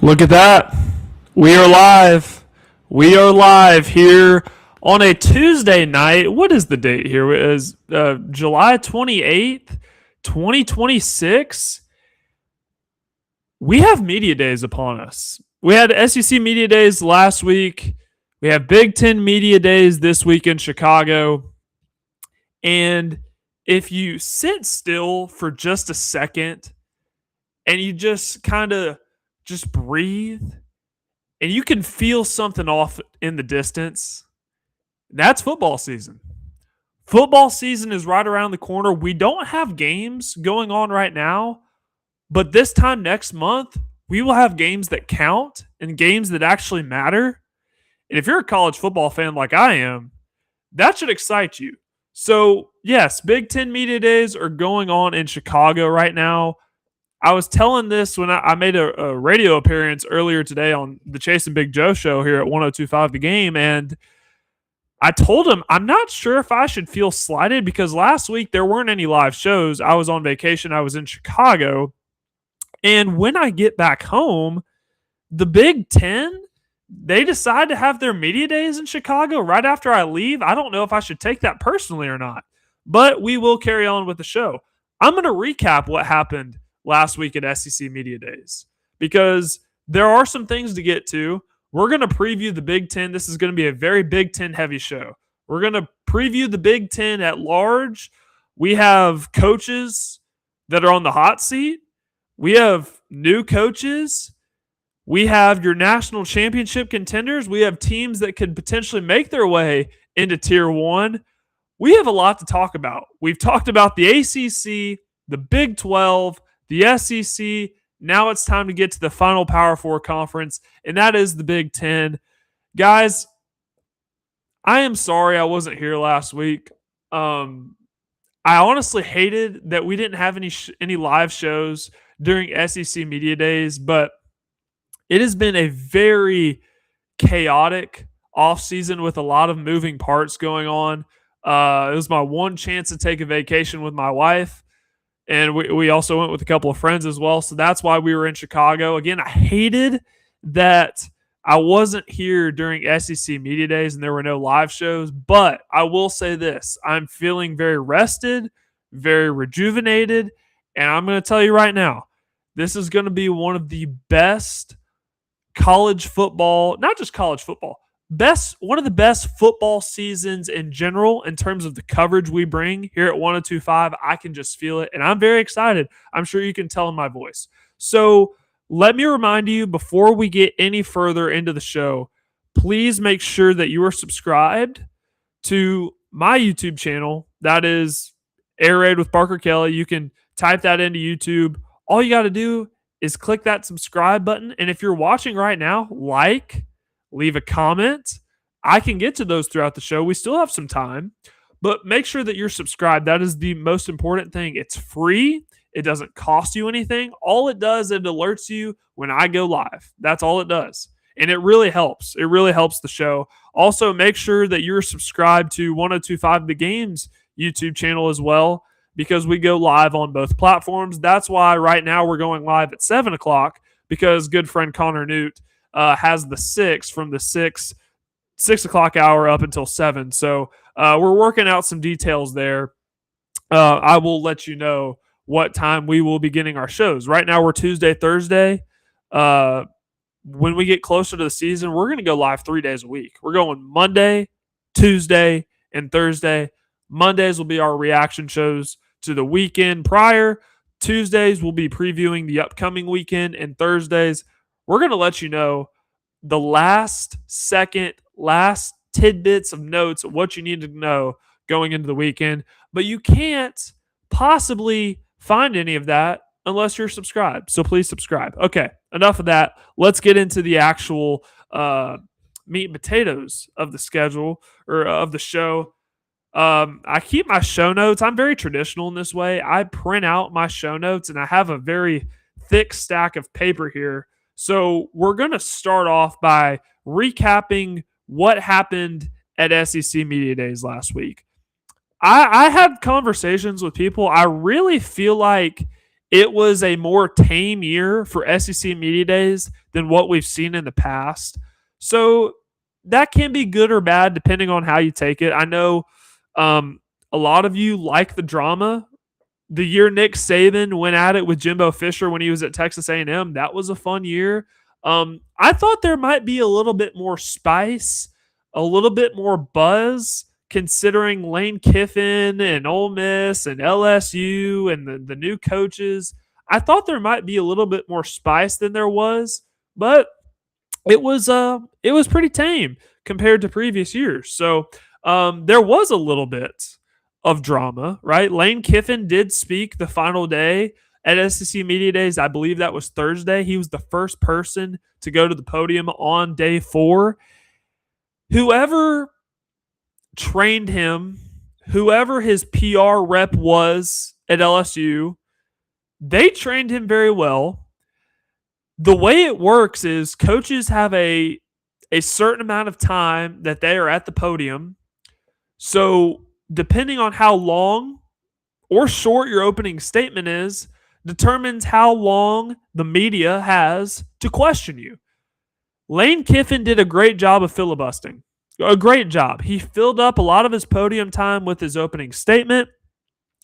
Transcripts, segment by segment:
Look at that. We are live. We are live here on a Tuesday night. What is the date here? It is July 28th, 2026. We have media days upon us. We had SEC media days last week. We have Big Ten media days this week in Chicago. And if you sit still for just a second and you just kind of just breathe and you can feel something off in the distance, that's football season. Football season is right around the corner. We don't have games going on right now, but this time next month, we will have games that count and games that actually matter. And if you're a college football fan like I am, that should excite you. So, yes, Big Ten Media Days are going on in Chicago right now. I was telling this when I made a radio appearance earlier today on the Chase and Big Joe show here at 102.5 The Game, and I told him I'm not sure if I should feel slighted because last week there weren't any live shows. I was on vacation. I was in Chicago. And when I get back home, the Big Ten, they decide to have their media days in Chicago right after I leave. I don't know if I should take that personally or not, but we will carry on with the show. I'm going to recap what happened last week at SEC Media Days because there are some things to get to. We're going to preview the Big Ten. This is going to be a very Big Ten heavy show. We're going to preview the Big Ten at large. We have coaches that are on the hot seat. We have new coaches. We have your national championship contenders. We have teams that could potentially make their way into Tier 1. We have a lot to talk about. We've talked about the ACC, the Big 12, the SEC. Now it's time to get to the final Power 4 conference, and that is the Big Ten. Guys, I am sorry I wasn't here last week. I honestly hated that we didn't have any live shows during SEC Media Days, but it has been a very chaotic offseason with a lot of moving parts going on. It was my one chance to take a vacation with my wife. And we also went with a couple of friends as well. So that's why we were in Chicago. Again, I hated that I wasn't here during SEC Media Days and there were no live shows. But I will say this. I'm feeling very rested, very rejuvenated. And I'm going to tell you right now, this is going to be one of the best college football, not just college football, one of the best football seasons in general in terms of the coverage we bring here at 102.5. I can just feel it, and I'm very excited. I'm sure you can tell in my voice. So let me remind you, before we get any further into the show, please make sure that you are subscribed to my YouTube channel. That is Air Raid with Parker Kelley. You can type that into YouTube. All you got to do is click that subscribe button. And if you're watching right now, leave a comment. I can get to those throughout the show. We still have some time, but make sure that you're subscribed. That is the most important thing. It's free. It doesn't cost you anything. All it does, it alerts you when I go live. That's all it does. And it really helps. It really helps the show. Also, make sure that you're subscribed to 102.5 The Game's YouTube channel as well, because we go live on both platforms. That's why right now we're going live at 7 o'clock, because good friend Connor Newt has the 6 from the 6 o'clock hour up until 7. So we're working out some details there. I will let you know what time we will be getting our shows. Right now we're Tuesday, Thursday. When we get closer to the season, we're going to go live 3 days a week. We're going Monday, Tuesday, and Thursday. Mondays will be our reaction shows to the weekend prior. Tuesdays we'll be previewing the upcoming weekend, and Thursdays we're going to let you know the last tidbits of notes of what you need to know going into the weekend. But you can't possibly find any of that unless you're subscribed. So please subscribe. Okay, enough of that. Let's get into the actual meat and potatoes of the schedule or of the show. I keep my show notes. I'm very traditional in this way. I print out my show notes, and I have a very thick stack of paper here. So we're going to start off by recapping what happened at SEC Media Days last week. I had conversations with people. I really feel like it was a more tame year for SEC Media Days than what we've seen in the past. So that can be good or bad depending on how you take it. I know a lot of you like the drama. The year Nick Saban went at it with Jimbo Fisher when he was at Texas A&M, that was a fun year. I thought there might be a little bit more spice, a little bit more buzz, considering Lane Kiffin and Ole Miss and LSU and the new coaches. I thought there might be a little bit more spice than there was, but it was pretty tame compared to previous years. So there was a little bit of drama, right? Lane Kiffin did speak the final day at SEC Media Days. I believe that was Thursday. He was the first person to go to the podium on day 4. Whoever trained him, whoever his PR rep was at LSU, they trained him very well. The way it works is coaches have a certain amount of time that they are at the podium. So depending on how long or short your opening statement is, determines how long the media has to question you. Lane Kiffin did a great job of filibustering. A great job. He filled up a lot of his podium time with his opening statement.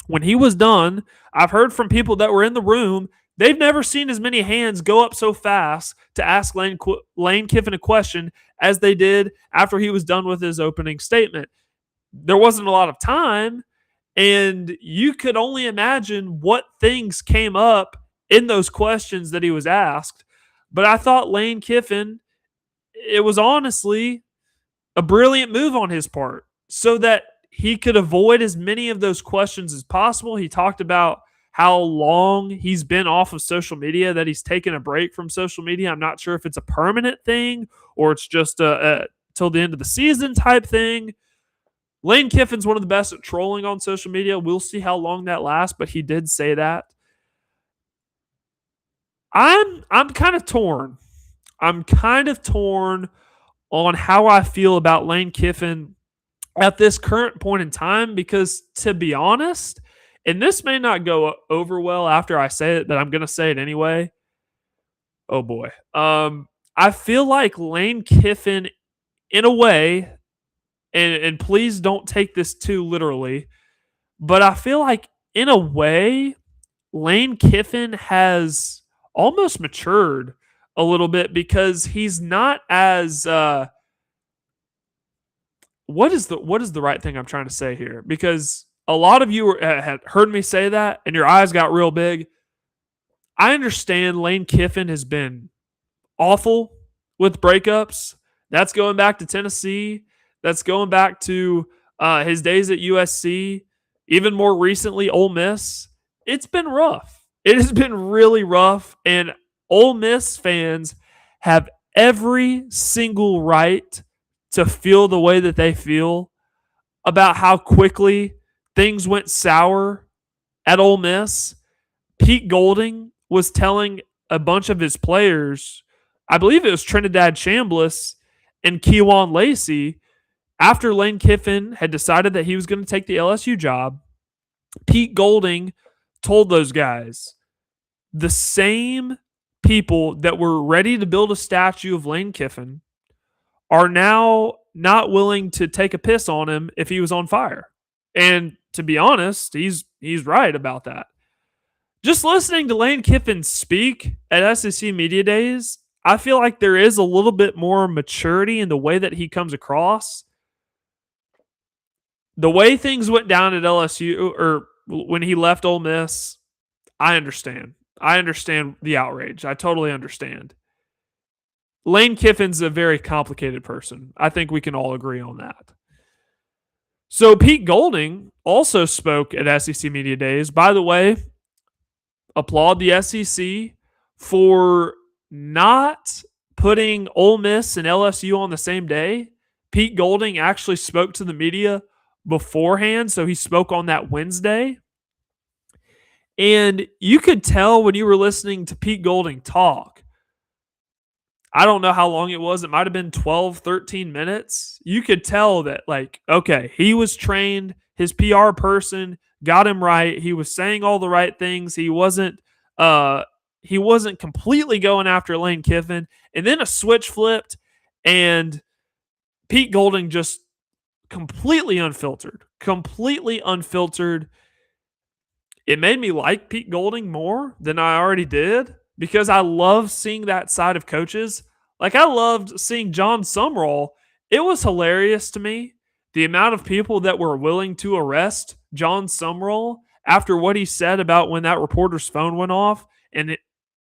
When he was done, I've heard from people that were in the room, they've never seen as many hands go up so fast to ask Lane Kiffin a question as they did after he was done with his opening statement. There wasn't a lot of time, and you could only imagine what things came up in those questions that he was asked. But I thought Lane Kiffin, it was honestly a brilliant move on his part so that he could avoid as many of those questions as possible. He talked about how long he's been off of social media, that he's taken a break from social media. I'm not sure if it's a permanent thing or it's just a till the end of the season type thing. Lane Kiffin's one of the best at trolling on social media. We'll see how long that lasts, but he did say that. I'm kind of torn. I'm kind of torn on how I feel about Lane Kiffin at this current point in time because, to be honest, and this may not go over well after I say it, but I'm going to say it anyway. Oh, boy. I feel like Lane Kiffin, in a way, and please don't take this too literally, but I feel like, in a way, Lane Kiffin has almost matured a little bit because he's not as what is the right thing I'm trying to say here? Because a lot of you had heard me say that and your eyes got real big. I understand Lane Kiffin has been awful with breakups. That's going back to Tennessee. That's going back to his days at USC. Even more recently, Ole Miss. It's been rough. It has been really rough, and Ole Miss fans have every single right to feel the way that they feel about how quickly things went sour at Ole Miss. Pete Golding was telling a bunch of his players, I believe it was Trinidad Chambliss and Kejuan Lacey, after Lane Kiffin had decided that he was going to take the LSU job, Pete Golding told those guys, the same people that were ready to build a statue of Lane Kiffin are now not willing to take a piss on him if he was on fire. And to be honest, he's right about that. Just listening to Lane Kiffin speak at SEC Media Days, I feel like there is a little bit more maturity in the way that he comes across. The way things went down at LSU, or when he left Ole Miss, I understand. I understand the outrage. I totally understand. Lane Kiffin's a very complicated person. I think we can all agree on that. So Pete Golding also spoke at SEC Media Days. By the way, applaud the SEC for not putting Ole Miss and LSU on the same day. Pete Golding actually spoke to the media beforehand, so he spoke on that Wednesday. And you could tell when you were listening to Pete Golding talk, I don't know how long it was. It might have been 12, 13 minutes. You could tell that, like, okay, he was trained. His PR person got him right. He was saying all the right things. He wasn't He wasn't completely going after Lane Kiffin, and then a switch flipped, and Pete Golding just completely unfiltered. It made me like Pete Golding more than I already did because I love seeing that side of coaches. Like I loved seeing John Sumrall. It was hilarious to me the amount of people that were willing to arrest John Sumrall after what he said about when that reporter's phone went off, and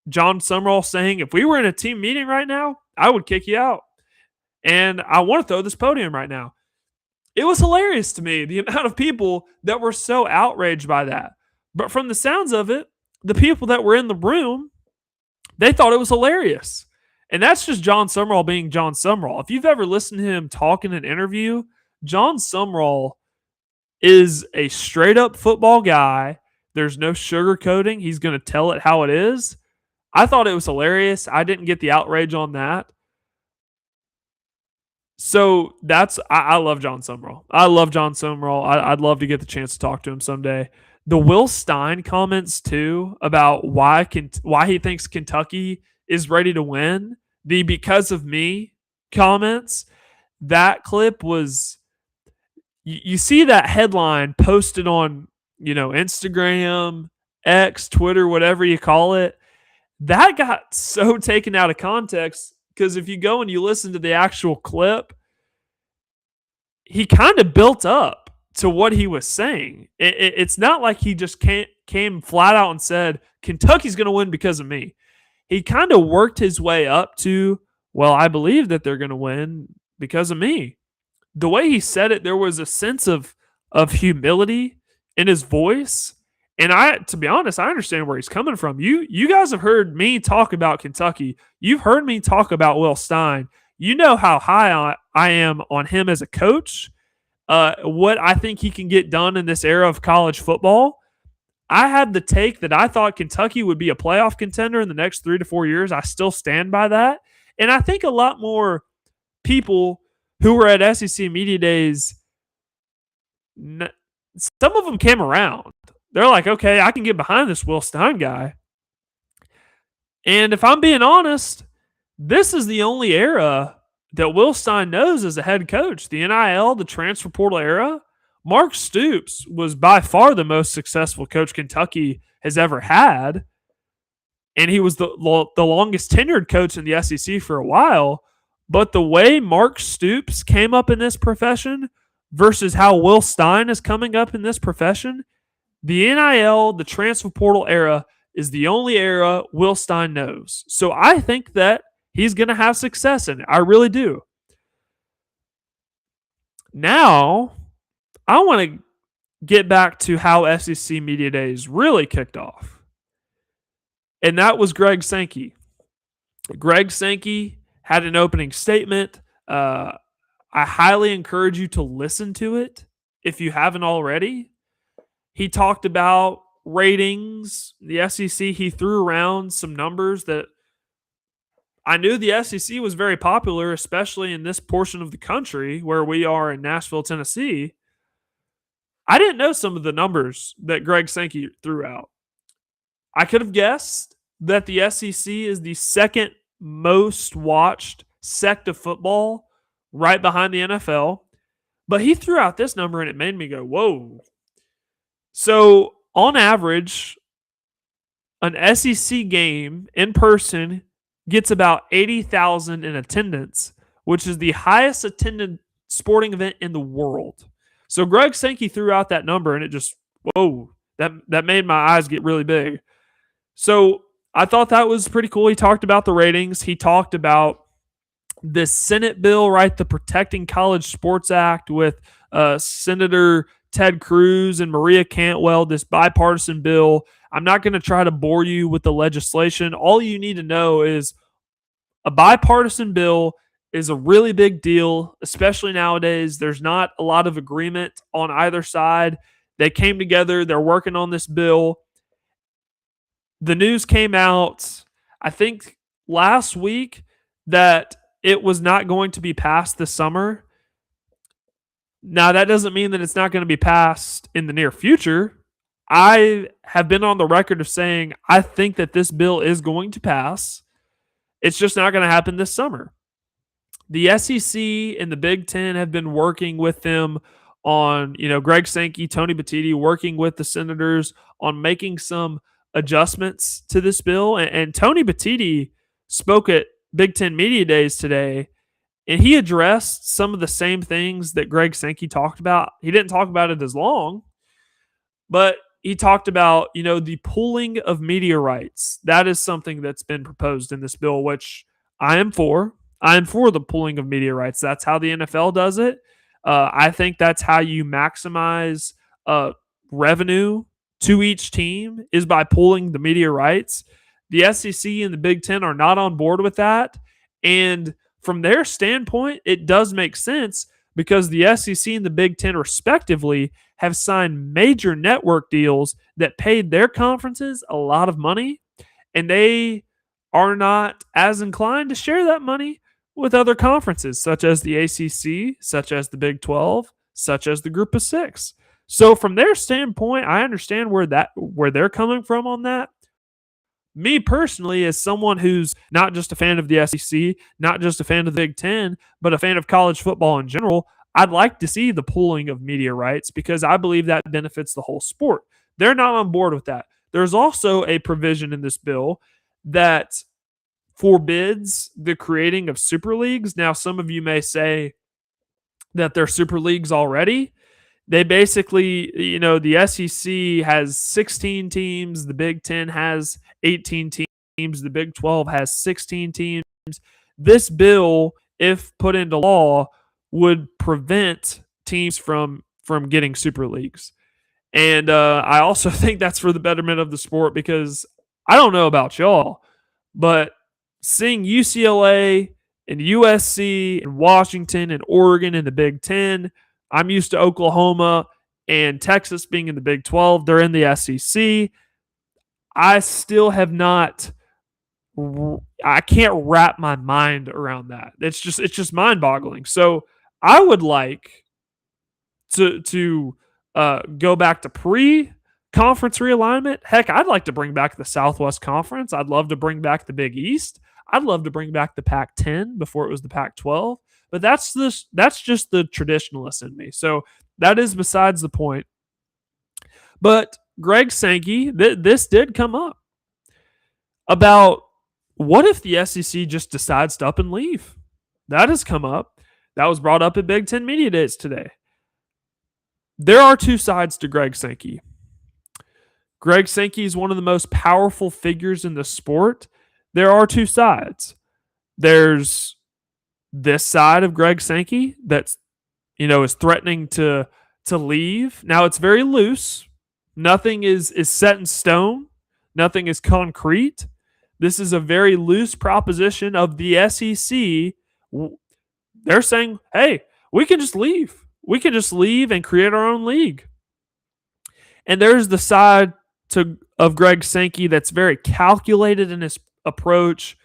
John Sumrall saying, if we were in a team meeting right now, I would kick you out. And I want to throw this podium right now. It was hilarious to me, the amount of people that were so outraged by that. But from the sounds of it, the people that were in the room, they thought it was hilarious. And that's just John Sumrall being John Sumrall. If you've ever listened to him talk in an interview, John Sumrall is a straight up football guy. There's no sugarcoating. He's going to tell it how it is. I thought it was hilarious. I didn't get the outrage on that. So I love John Sumrall. I love John Sumrall. I'd love to get the chance to talk to him someday. The Will Stein comments too about why he thinks Kentucky is ready to win. The because of me comments. That clip was, you see that headline posted on, Instagram, X, Twitter, whatever you call it. That got so taken out of context because if you go and you listen to the actual clip, he kind of built up to what he was saying. It's not like he just came flat out and said, Kentucky's going to win because of me. He kind of worked his way up to, well, I believe that they're going to win because of me. The way he said it, there was a sense of humility in his voice. And to be honest, I understand where he's coming from. You guys have heard me talk about Kentucky. You've heard me talk about Will Stein. You know how high I am on him as a coach, what I think he can get done in this era of college football. I had the take that I thought Kentucky would be a playoff contender in the next 3 to 4 years. I still stand by that. And I think a lot more people who were at SEC Media Days, some of them came around. They're like, okay, I can get behind this Will Stein guy. And if I'm being honest, this is the only era that Will Stein knows as a head coach. The NIL, the transfer portal era. Mark Stoops was by far the most successful coach Kentucky has ever had. And he was the longest tenured coach in the SEC for a while. But the way Mark Stoops came up in this profession versus how Will Stein is coming up in this profession, the NIL, the transfer portal era, is the only era Will Stein knows. So I think that he's going to have success in it. I really do. Now, I want to get back to how SEC Media Days really kicked off. And that was Greg Sankey. Greg Sankey had an opening statement. I highly encourage you to listen to it if you haven't already. He talked about ratings, the SEC. He threw around some numbers that I knew the SEC was very popular, especially in this portion of the country where we are in Nashville, Tennessee. I didn't know some of the numbers that Greg Sankey threw out. I could have guessed that the SEC is the second most watched sect of football right behind the NFL. But he threw out this number and it made me go, whoa. So on average, an SEC game in person gets about 80,000 in attendance, which is the highest attended sporting event in the world. So Greg Sankey threw out that number and it just, whoa, that made my eyes get really big. So I thought that was pretty cool. He talked about the ratings. He talked about this Senate bill, right? The Protecting College Sports Act with Senator Ted Cruz and Maria Cantwell, this bipartisan bill. I'm not going to try to bore you with the legislation. All you need to know is a bipartisan bill is a really big deal, especially nowadays. There's not a lot of agreement on either side. They came together. They're working on this bill. The news came out, I think, last week that it was not going to be passed this summer. Now, that doesn't mean that it's not going to be passed in the near future. I have been on the record of saying I think that this bill is going to pass. It's just not going to happen this summer. The SEC and the Big Ten have been working with them on, Greg Sankey, Tony Batiti, working with the senators on making some adjustments to this bill. And Tony Batiti spoke at Big Ten Media Days today, and he addressed some of the same things that Greg Sankey talked about. He didn't talk about it as long, but he talked about, the pooling of media rights. That is something that's been proposed in this bill, which I am for. I am for the pooling of media rights. That's how the NFL does it. I think that's how you maximize revenue to each team, is by pooling the media rights. The SEC and the Big Ten are not on board with that. And from their standpoint, it does make sense because the SEC and the Big Ten, respectively, have signed major network deals that paid their conferences a lot of money, and they are not as inclined to share that money with other conferences, such as the ACC, such as the Big 12, such as the Group of Six. So from their standpoint, I understand where they're coming from on that. Me personally, as someone who's not just a fan of the SEC, not just a fan of the Big Ten, but a fan of college football in general, I'd like to see the pooling of media rights because I believe that benefits the whole sport. They're not on board with that. There's also a provision in this bill that forbids the creating of super leagues. Now, some of you may say that they're super leagues already. They basically, the SEC has 16 teams, the Big Ten has 18 teams, the Big 12 has 16 teams. This bill, if put into law, would prevent teams from getting super leagues. And I also think that's for the betterment of the sport because I don't know about y'all, but seeing UCLA and USC and Washington and Oregon in the Big Ten, I'm used to Oklahoma and Texas being in the Big 12. They're in the SEC. I still have not I can't wrap my mind around that. It's just mind-boggling. So I would like to go back to pre-conference realignment. Heck, I'd like to bring back the Southwest Conference. I'd love to bring back the Big East. I'd love to bring back the Pac-10 before it was the Pac-12. But that's just the traditionalist in me. So that is besides the point. But Greg Sankey, this did come up about what if the SEC just decides to up and leave? That has come up. That was brought up at Big Ten Media Days today. There are two sides to Greg Sankey. Greg Sankey is one of the most powerful figures in the sport. There are two sides. There's this side of Greg Sankey that's, is threatening to leave. Now it's very loose. Nothing is set in stone. Nothing is concrete. This is a very loose proposition of the SEC. They're saying, hey, we can just leave. We can just leave and create our own league. And there's the side of Greg Sankey that's very calculated in his approach,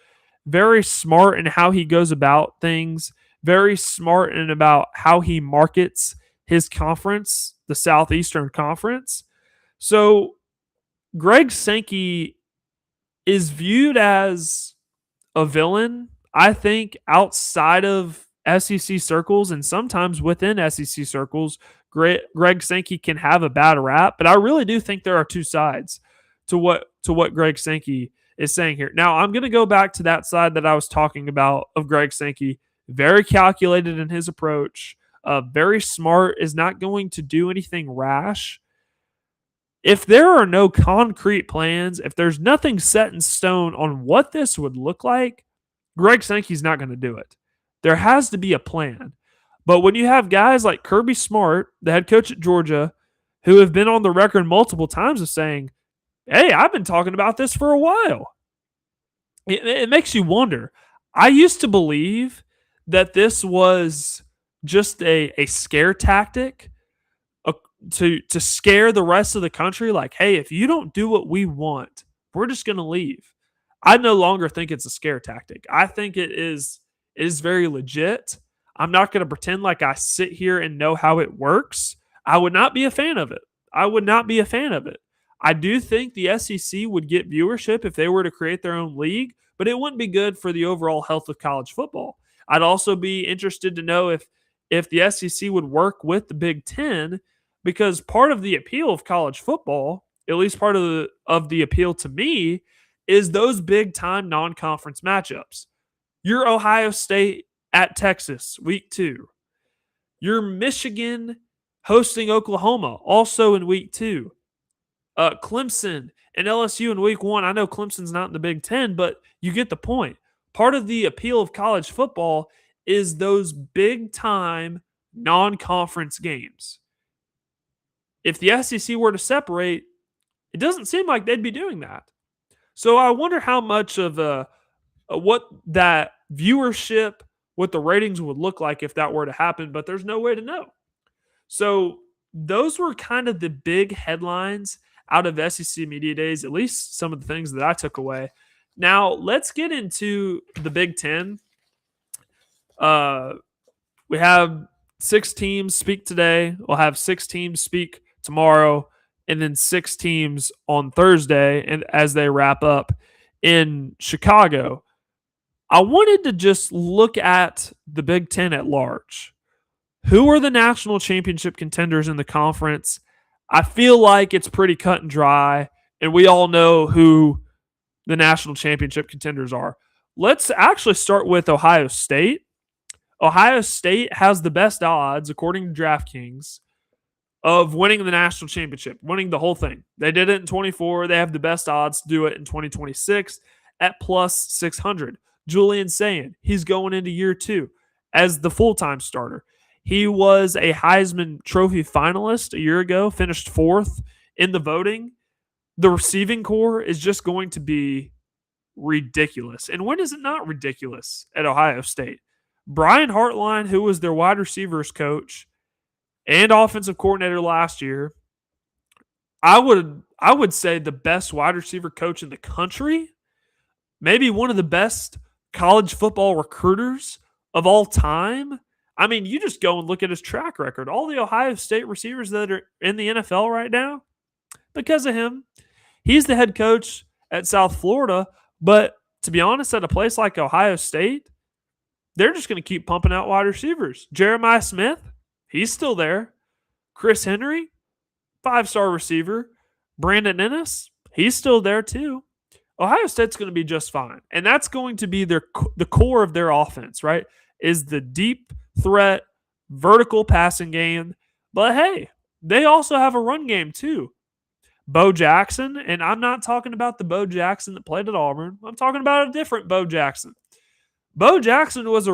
very smart in how he goes about things, very smart in about how he markets his conference, the Southeastern Conference. So Greg Sankey is viewed as a villain, I think, outside of SEC circles and sometimes within SEC circles. Greg Sankey can have a bad rap, but I really do think there are two sides to what Greg Sankey is saying here. Now, I'm going to go back to that side that I was talking about of Greg Sankey. Very calculated in his approach, very smart, is not going to do anything rash. If there are no concrete plans, if there's nothing set in stone on what this would look like, Greg Sankey's not going to do it. There has to be a plan. But when you have guys like Kirby Smart, the head coach at Georgia, who have been on the record multiple times of saying, hey, I've been talking about this for a while. It makes you wonder. I used to believe that this was just a scare tactic to scare the rest of the country. Like, hey, if you don't do what we want, we're just going to leave. I no longer think it's a scare tactic. I think it is very legit. I'm not going to pretend like I sit here and know how it works. I would not be a fan of it. I do think the SEC would get viewership if they were to create their own league, but it wouldn't be good for the overall health of college football. I'd also be interested to know if the SEC would work with the Big Ten, because part of the appeal of college football, at least part of the appeal to me, is those big time non conference matchups. Your Ohio State at Texas, week 2. Your Michigan hosting Oklahoma, also in week 2. Clemson and LSU in week 1. I know Clemson's not in the Big Ten, but you get the point. Part of the appeal of college football is those big time non conference games. If the SEC were to separate, it doesn't seem like they'd be doing that. So I wonder how much of what that viewership, what the ratings would look like if that were to happen, but there's no way to know. So those were kind of the big headlines out of SEC Media Days, at least some of the things that I took away. Now, let's get into the Big Ten. We have 6 teams speak today. We'll have 6 teams speak tomorrow, and then 6 teams on Thursday, and as they wrap up in Chicago. I wanted to just look at the Big Ten at large. Who are the national championship contenders in the conference? I feel like it's pretty cut and dry, and we all know who the national championship contenders are. Let's actually start with Ohio State. Ohio State has the best odds, according to DraftKings, of winning the national championship, winning the whole thing. They did it in 24. They have the best odds to do it in 2026 at plus 600. Julian Sayin, he's going into year 2 as the full-time starter. He was a Heisman Trophy finalist a year ago, finished 4th in the voting. The receiving core is just going to be ridiculous. And when is it not ridiculous at Ohio State? Brian Hartline, who was their wide receivers coach and offensive coordinator last year, I would say the best wide receiver coach in the country, maybe one of the best college football recruiters of all time. I mean, you just go and look at his track record. All the Ohio State receivers that are in the NFL right now, because of him. He's the head coach at South Florida, but to be honest, at a place like Ohio State, they're just going to keep pumping out wide receivers. Jeremiah Smith, he's still there. Chris Henry, 5-star receiver. Brandon Ennis, he's still there too. Ohio State's going to be just fine. And that's going to be the core of their offense, right? Is the deep threat, vertical passing game. But hey, they also have a run game too. Bo Jackson, and I'm not talking about the Bo Jackson that played at Auburn. I'm talking about a different Bo Jackson. Bo Jackson was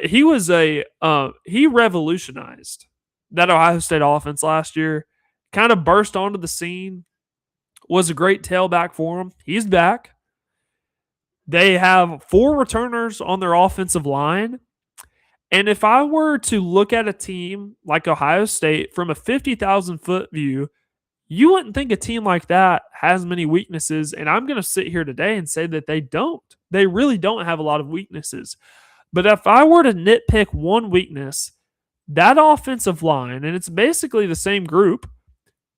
he revolutionized that Ohio State offense last year. Kind of burst onto the scene. Was a great tailback for him. He's back. They have 4 returners on their offensive line. And if I were to look at a team like Ohio State from a 50,000-foot view, you wouldn't think a team like that has many weaknesses. And I'm going to sit here today and say that they don't. They really don't have a lot of weaknesses. But if I were to nitpick one weakness, that offensive line, and it's basically the same group,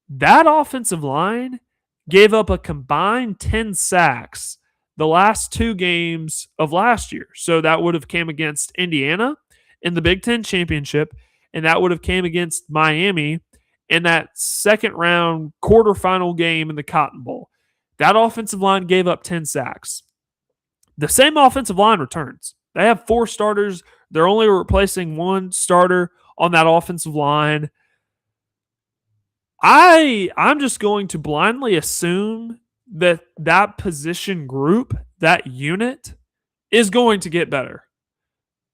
that offensive line gave up a combined 10 sacks the last 2 games of last year. So that would have came against Indiana in the Big Ten Championship, and that would have came against Miami in that second round quarterfinal game in the Cotton Bowl. That offensive line gave up 10 sacks. The same offensive line returns. They have 4 starters. They're only replacing 1 starter on that offensive line. I'm just going to blindly assume that position group, that unit, is going to get better.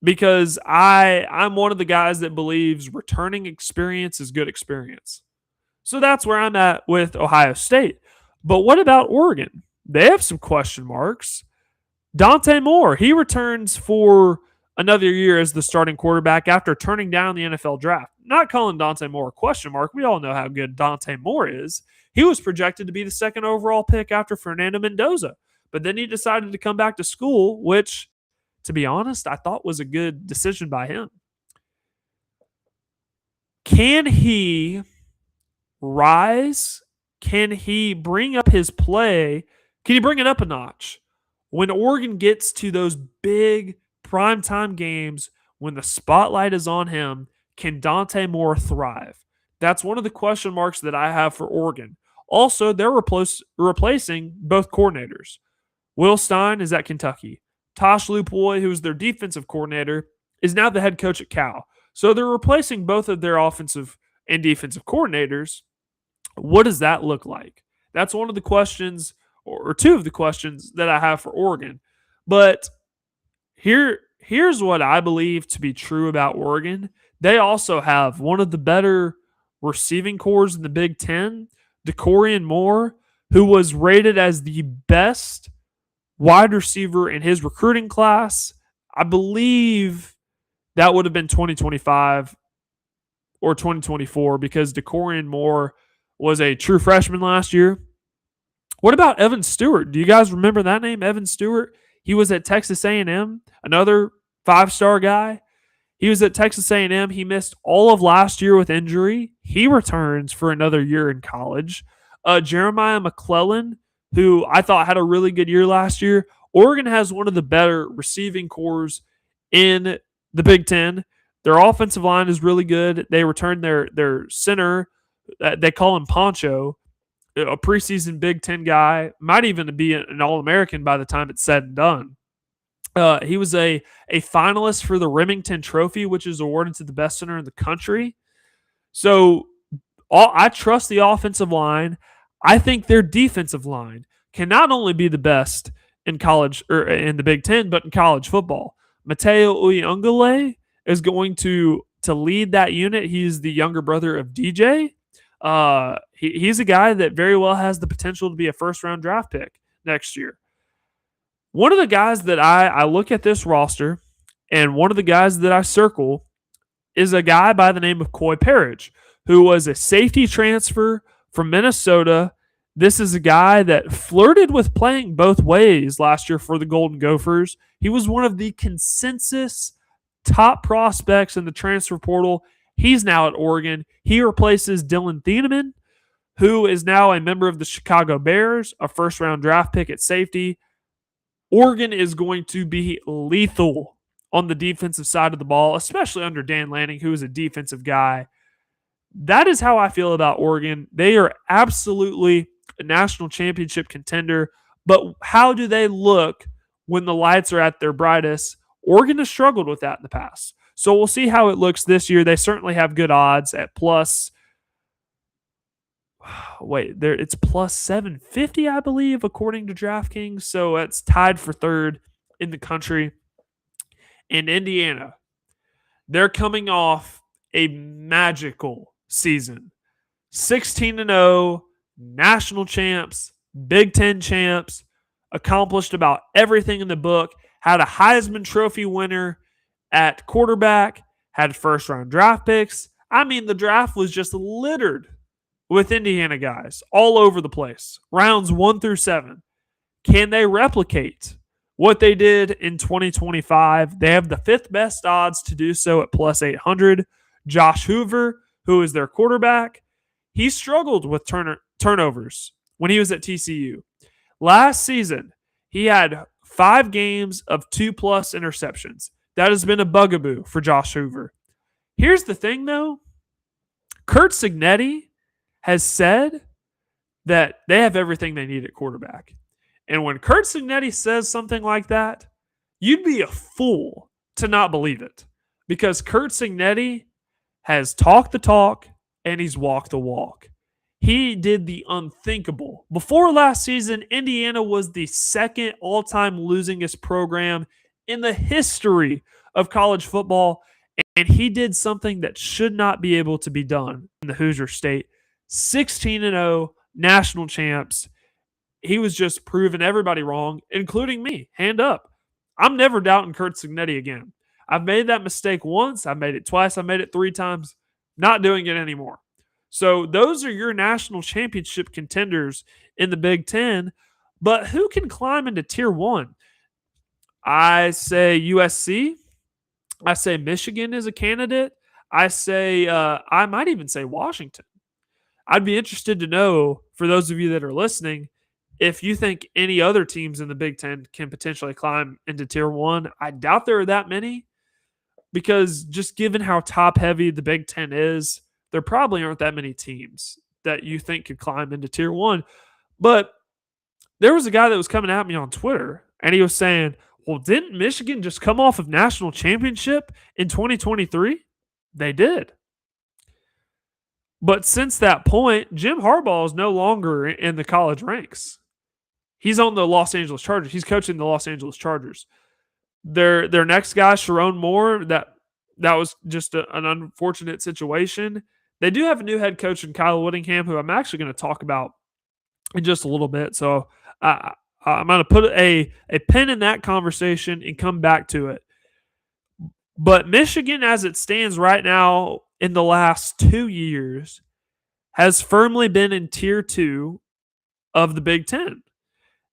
Because I'm one of the guys that believes returning experience is good experience. So that's where I'm at with Ohio State. But what about Oregon? They have some question marks. Dante Moore, he returns for another year as the starting quarterback after turning down the NFL draft. Not calling Dante Moore a question mark. We all know how good Dante Moore is. He was projected to be the 2nd overall pick after Fernando Mendoza. But then he decided to come back to school, which, to be honest, I thought was a good decision by him. Can he rise? can he bring up his play? Can he bring it up a notch? When Oregon gets to those big primetime games, when the spotlight is on him, can Dante Moore thrive? That's one of the question marks that I have for Oregon. Also, they're replacing both coordinators. Will Stein is at Kentucky. Tosh Lupoy, who's their defensive coordinator, is now the head coach at Cal. So they're replacing both of their offensive and defensive coordinators. What does that look like? That's one of the questions, or two of the questions that I have for Oregon. But here's what I believe to be true about Oregon. They also have one of the better receiving cores in the Big Ten, DeCorian Moore, who was rated as the best wide receiver in his recruiting class. I believe that would have been 2025 or 2024 because DeCorian Moore was a true freshman last year. What about Evan Stewart? Do you guys remember that name, Evan Stewart? He was at Texas A&M, another five-star guy. He was at Texas A&M. He missed all of last year with injury. He returns for another year in college. Jeremiah McClellan, who I thought had a really good year last year. Oregon has one of the better receiving cores in the Big Ten. Their offensive line is really good. They returned their center. They call him Poncho, a preseason Big Ten guy. Might even be an All-American by the time it's said and done. He was a finalist for the Remington Trophy, which is awarded to the best center in the country. So I trust the offensive line. I think their defensive line can not only be the best in college or in the Big Ten, but in college football. Mateo Uyungale is going to lead that unit. He's the younger brother of DJ. He's a guy that very well has the potential to be a first-round draft pick next year. One of the guys that I look at this roster, and one of the guys that I circle, is a guy by the name of Coy Parrish, who was a safety transfer from Minnesota. This is a guy that flirted with playing both ways last year for the Golden Gophers. He was one of the consensus top prospects in the transfer portal. He's now at Oregon. He replaces Dylan Thieneman, who is now a member of the Chicago Bears, a first-round draft pick at safety. Oregon is going to be lethal on the defensive side of the ball, especially under Dan Lanning, who is a defensive guy. That is how I feel about Oregon. They are absolutely a national championship contender, but how do they look when the lights are at their brightest? Oregon has struggled with that in the past. So we'll see how it looks this year. They certainly have good odds at plus. It's plus 750, I believe, according to DraftKings. So it's tied for third in the country. And Indiana, they're coming off a magical season. 16-0, national champs, Big Ten champs, accomplished about everything in the book, had a Heisman Trophy winner at quarterback, had first-round draft picks. I mean, the draft was just littered with Indiana guys all over the place. Rounds 1 through 7. Can they replicate what they did in 2025? They have the fifth best odds to do so at plus 800. Josh Hoover, who is their quarterback, he struggled with turnovers when he was at TCU. Last season, he had 5 games of 2+ interceptions. That has been a bugaboo for Josh Hoover. Here's the thing, though. Curt Cignetti has said that they have everything they need at quarterback. And when Curt Cignetti says something like that, you'd be a fool to not believe it. Because Curt Cignetti has talked the talk and he's walked the walk. He did the unthinkable. Before last season, Indiana was the second all-time losingest program in the history of college football, and he did something that should not be able to be done in the Hoosier State. 16-0, national champs. He was just proving everybody wrong, including me. Hand up. I'm never doubting Curt Cignetti again. I've made that mistake once. I made it twice. I made it 3 times. Not doing it anymore. So those are your national championship contenders in the Big Ten. But who can climb into Tier 1? I say USC. I say Michigan is a candidate. I might even say Washington. I'd be interested to know for those of you that are listening, if you think any other teams in the Big Ten can potentially climb into Tier 1, I doubt there are that many, because just given how top heavy the Big Ten is, there probably aren't that many teams that you think could climb into Tier 1. But there was a guy that was coming at me on Twitter, and he was saying, well, didn't Michigan just come off of national championship in 2023? They did. But since that point, Jim Harbaugh is no longer in the college ranks. He's on the Los Angeles Chargers. He's coaching the Los Angeles Chargers. Their next guy, Sharon Moore, that was just an unfortunate situation. They do have a new head coach in Kyle Whittingham, who I'm actually going to talk about in just a little bit. So I'm going to put a pin in that conversation and come back to it. But Michigan, as it stands right now, in the last 2 years, has firmly been in Tier 2 of the Big Ten.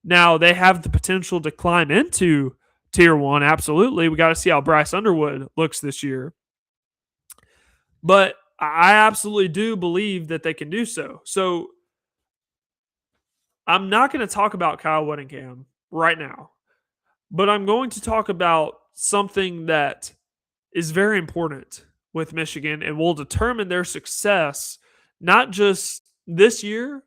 Now, they have the potential to climb into Tier 1, absolutely. We got to see how Bryce Underwood looks this year. But I absolutely do believe that they can do so. So, I'm not going to talk about Kyle Whittingham right now, but I'm going to talk about something that is very important with Michigan and will determine their success, not just this year,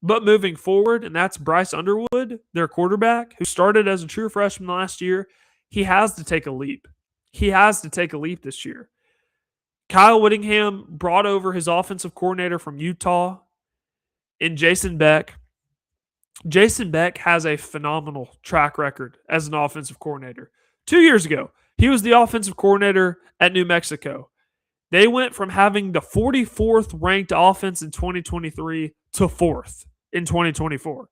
but moving forward. And that's Bryce Underwood, their quarterback, who started as a true freshman last year. He has to take a leap. He has to take a leap this year. Kyle Whittingham brought over his offensive coordinator from Utah in Jason Beck. Jason Beck has a phenomenal track record as an offensive coordinator. 2 years ago, he was the offensive coordinator at New Mexico. They went from having the 44th ranked offense in 2023 to 4th in 2024.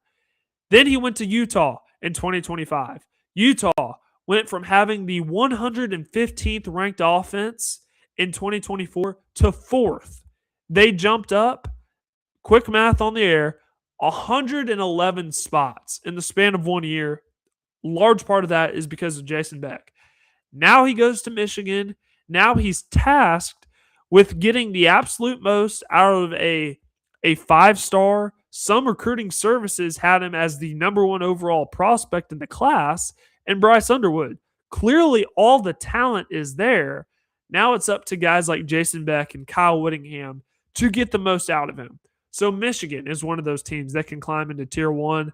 Then he went to Utah in 2025. Utah went from having the 115th ranked offense in 2024 to 4th. They jumped up, quick math on the air, 111 spots in the span of 1 year. Large part of that is because of Jason Beck. Now he goes to Michigan. Now he's tasked with getting the absolute most out of a 5-star. Some recruiting services had him as the number 1 overall prospect in the class, and Bryce Underwood. Clearly, all the talent is there. Now it's up to guys like Jason Beck and Kyle Whittingham to get the most out of him. So Michigan is one of those teams that can climb into Tier 1.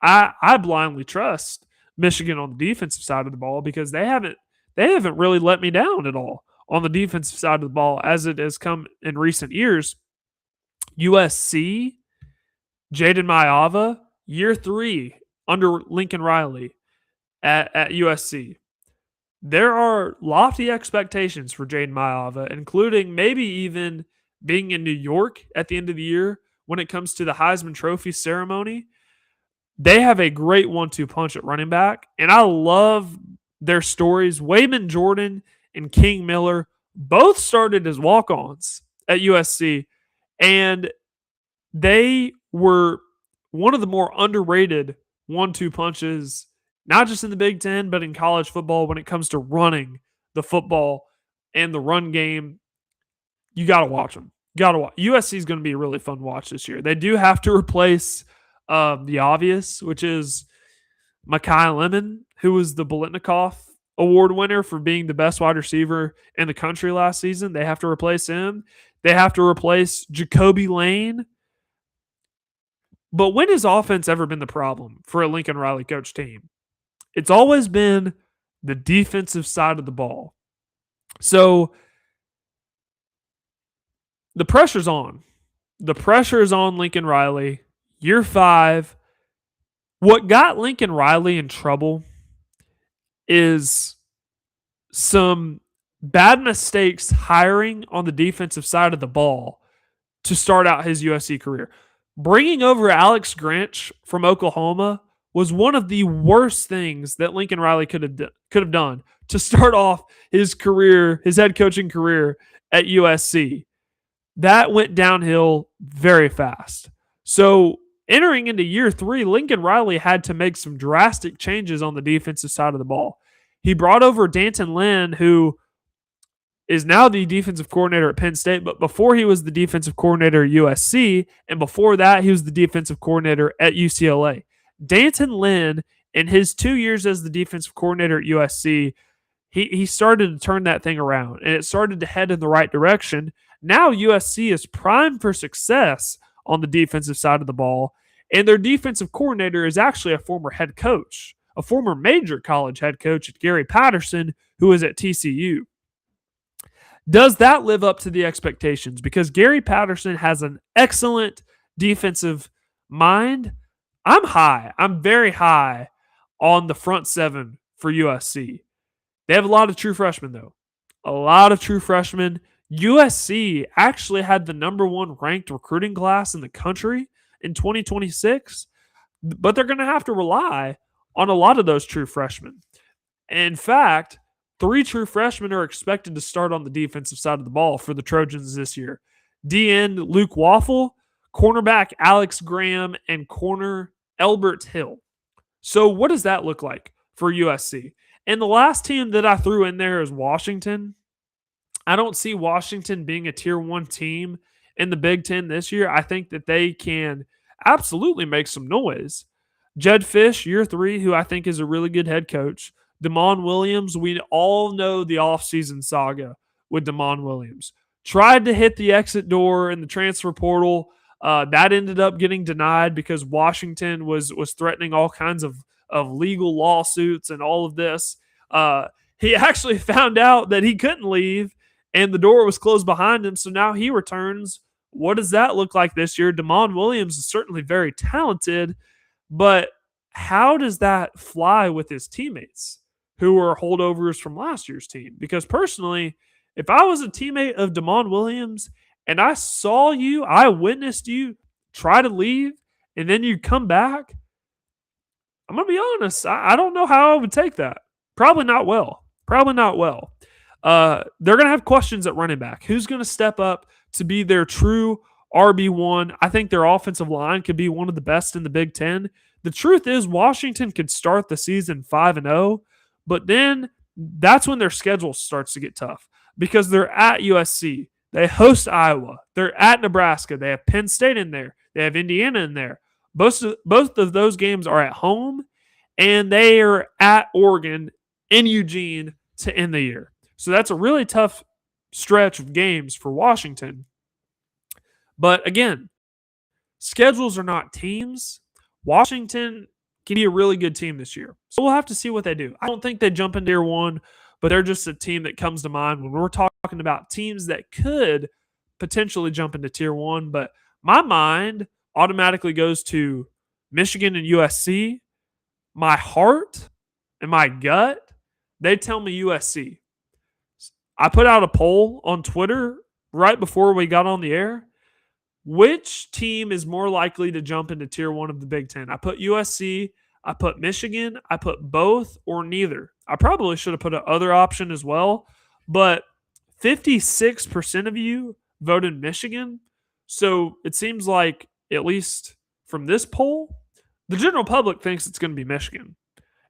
I blindly trust Michigan on the defensive side of the ball because they haven't really let me down at all on the defensive side of the ball as it has come in recent years. USC, Jaden Maiava, year 3 under Lincoln Riley at USC. There are lofty expectations for Jaden Maiava, including maybe even being in New York at the end of the year when it comes to the Heisman Trophy ceremony. They have a great 1-2 punch at running back, and I love their stories. Wayman Jordan and King Miller both started as walk-ons at USC, and they were one of the more underrated 1-2 punches, not just in the Big Ten, but in college football when it comes to running the football and the run game. You got to watch them. USC is going to be a really fun watch this year. They do have to replace the obvious, which is Mekhi Lemon, who was the Biletnikoff Award winner for being the best wide receiver in the country last season. They have to replace him. They have to replace Jacoby Lane. But when has offense ever been the problem for a Lincoln Riley coach team? It's always been the defensive side of the ball. So the pressure's on. The pressure is on Lincoln Riley. Year 5. What got Lincoln Riley in trouble is some bad mistakes hiring on the defensive side of the ball to start out his USC career. Bringing over Alex Grinch from Oklahoma was one of the worst things that Lincoln Riley could have done to start off his career, his head coaching career at USC. That went downhill very fast. So entering into year 3, Lincoln Riley had to make some drastic changes on the defensive side of the ball. He brought over Danton Lynn, who is now the defensive coordinator at Penn State, but before he was the defensive coordinator at USC, and before that, he was the defensive coordinator at UCLA. D'Anton Lynn, in his 2 years as the defensive coordinator at USC, he started to turn that thing around, and it started to head in the right direction. Now USC is primed for success on the defensive side of the ball, and their defensive coordinator is actually a former head coach, a former major college head coach, Gary Patterson, who is at TCU. Does that live up to the expectations? Because Gary Patterson has an excellent defensive mind. I'm very high on the front seven for USC. They have a lot of true freshmen, though. A lot of true freshmen. USC actually had the number one ranked recruiting class in the country in 2026, but they're going to have to rely on a lot of those true freshmen. In fact, 3 true freshmen are expected to start on the defensive side of the ball for the Trojans this year. D-end Luke Waffle, cornerback Alex Graham, and corner Elbert Hill. So what does that look like for USC? And the last team that I threw in there is Washington. I don't see Washington being a tier 1 team in the Big Ten this year. I think that they can absolutely make some noise. Jed Fish, year 3, who I think is a really good head coach. Damon Williams, we all know the offseason saga with Damon Williams. Tried to hit the exit door in the transfer portal. That ended up getting denied because Washington was threatening all kinds of legal lawsuits and all of this. He actually found out that he couldn't leave and the door was closed behind him. So now he returns. What does that look like this year? Damon Williams is certainly very talented, but how does that fly with his teammates who are holdovers from last year's team? Because personally, if I was a teammate of Damon Williams and I saw you, I witnessed you try to leave, and then you come back, I'm going to be honest, I don't know how I would take that. Probably not well. They're going to have questions at running back. Who's going to step up to be their true RB1? I think their offensive line could be one of the best in the Big Ten. The truth is Washington could start the season 5-0, but then that's when their schedule starts to get tough because they're at USC. They host Iowa. They're at Nebraska. They have Penn State in there. They have Indiana in there. Both of those games are at home, and they are at Oregon in Eugene to end the year. So that's a really tough stretch of games for Washington. But again, schedules are not teams. Washington can be a really good team this year. So we'll have to see what they do. I don't think they jump into tier 1, but they're just a team that comes to mind when we're talking about teams that could potentially jump into tier 1. But my mind automatically goes to Michigan and USC. My heart and my gut, they tell me USC. I put out a poll on Twitter right before we got on the air. Which team is more likely to jump into tier 1 of the Big Ten? I put USC, I put Michigan, I put both or neither. I probably should have put an other option as well, but 56% of you voted Michigan. So it seems like, at least from this poll, the general public thinks it's going to be Michigan.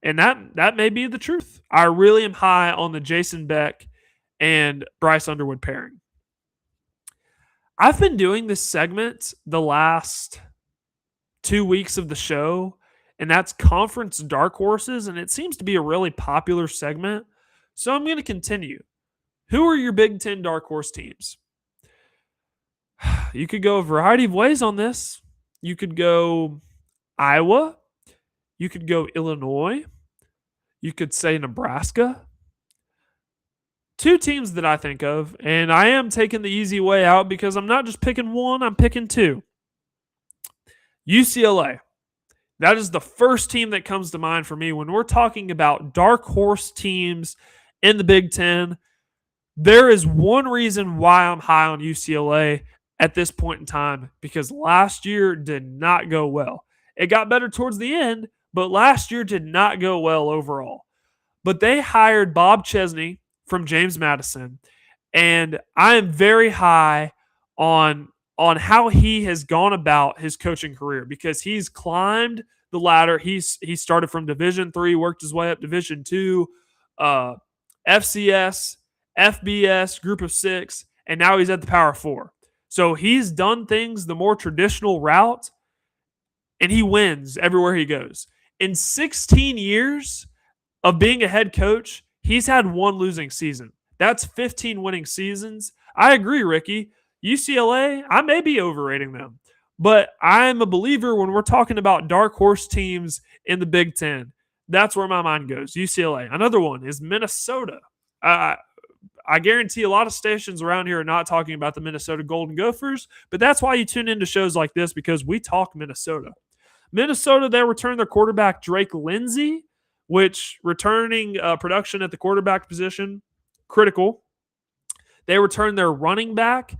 And that may be the truth. I really am high on the Jason Beck and Bryce Underwood pairing. I've been doing this segment the last 2 weeks of the show, and that's conference dark horses, and it seems to be a really popular segment. So I'm going to continue. Who are your Big Ten dark horse teams? You could go a variety of ways on this. You could go Iowa. You could go Illinois. You could say Nebraska. 2 teams that I think of, and I am taking the easy way out because I'm not just picking one, I'm picking 2. UCLA. That is the first team that comes to mind for me when we're talking about dark horse teams in the Big Ten. There is one reason why I'm high on UCLA at this point in time, because last year did not go well. It got better towards the end, but last year did not go well overall. But they hired Bob Chesney from James Madison, and I am very high on how he has gone about his coaching career because he's climbed the ladder. He started from Division III, worked his way up Division II, FCS, FBS, Group of Six, and now he's at the Power Four. So he's done things the more traditional route, and he wins everywhere he goes. In 16 years of being a head coach, he's had one losing season. That's 15 winning seasons. I agree, Ricky. UCLA, I may be overrating them, but I'm a believer when we're talking about dark horse teams in the Big Ten. That's where my mind goes. UCLA. Another one is Minnesota. I guarantee a lot of stations around here are not talking about the Minnesota Golden Gophers, but that's why you tune into shows like this, because we talk Minnesota. Minnesota, they returned their quarterback, Drake Lindsey, which returning production at the quarterback position, critical. They returned their running back.